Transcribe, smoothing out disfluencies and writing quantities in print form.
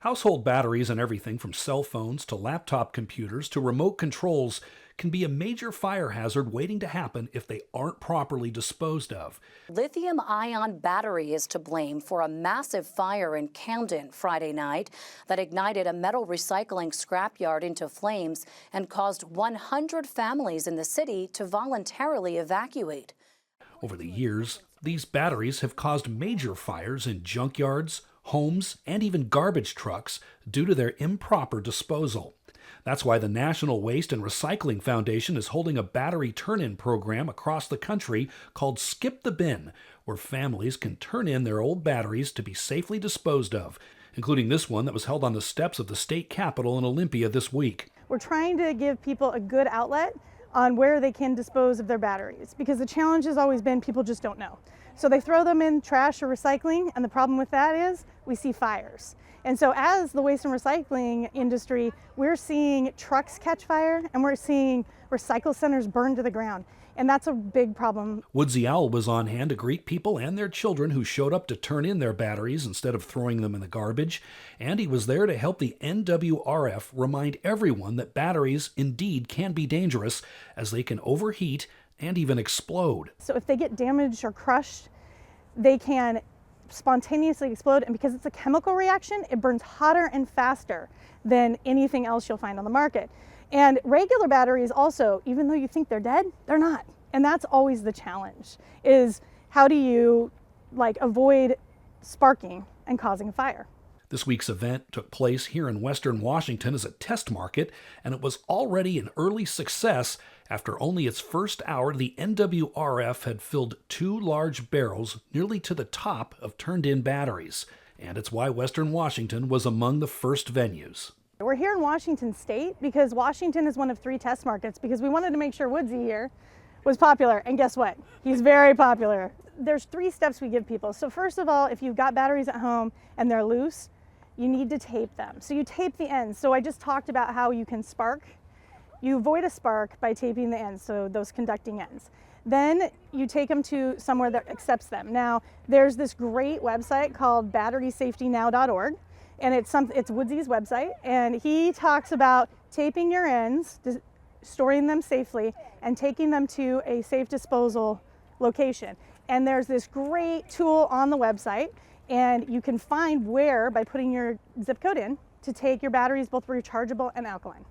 Household batteries and everything from cell phones to laptop computers to remote controls can be a major fire hazard waiting to happen if they aren't properly disposed of. Lithium ion battery is to blame for a massive fire in Camden Friday night that ignited a metal recycling scrapyard into flames and caused 100 families in the city to voluntarily evacuate. Over the years, these batteries have caused major fires in junkyards, homes, and even garbage trucks due to their improper disposal. That's why the National Waste and Recycling Foundation is holding a battery turn-in program across the country called Skip the Bin, where families can turn in their old batteries to be safely disposed of, including this one that was held on the steps of the state capitol in Olympia this week. We're trying to give people a good outlet on where they can dispose of their batteries, because the challenge has always been people just don't know. So they throw them in trash or recycling, and the problem with that is we see fires. And so as the waste and recycling industry, we're seeing trucks catch fire and we're seeing recycle centers burn to the ground. And that's a big problem. Woodsy Owl was on hand to greet people and their children who showed up to turn in their batteries instead of throwing them in the garbage. And he was there to help the NWRF remind everyone that batteries indeed can be dangerous, as they can overheat and even explode. So if they get damaged or crushed, they can spontaneously explode, and because it's a chemical reaction, it burns hotter and faster than anything else you'll find on the market. And regular batteries also, even though you think they're dead, they're not. And that's always the challenge, is how do you avoid sparking and causing a fire? This week's event took place here in Western Washington as a test market, and it was already an early success. After only its first hour, the NWRF had filled 2 large barrels nearly to the top of turned-in batteries. And it's why Western Washington was among the first venues. We're here in Washington State because Washington is one of 3 test markets, because we wanted to make sure Woodsy here was popular. And guess what? He's very popular. There's 3 steps we give people. So first of all, if you've got batteries at home and they're loose, you need to tape them. So you tape the ends. So I just talked about how you can spark. You avoid a spark by taping the ends, so those conducting ends. Then you take them to somewhere that accepts them. Now, there's this great website called batterysafetynow.org, and it's Woodsy's website, and he talks about taping your ends, storing them safely, and taking them to a safe disposal location. And there's this great tool on the website, and you can find where, by putting your zip code in, to take your batteries, both rechargeable and alkaline.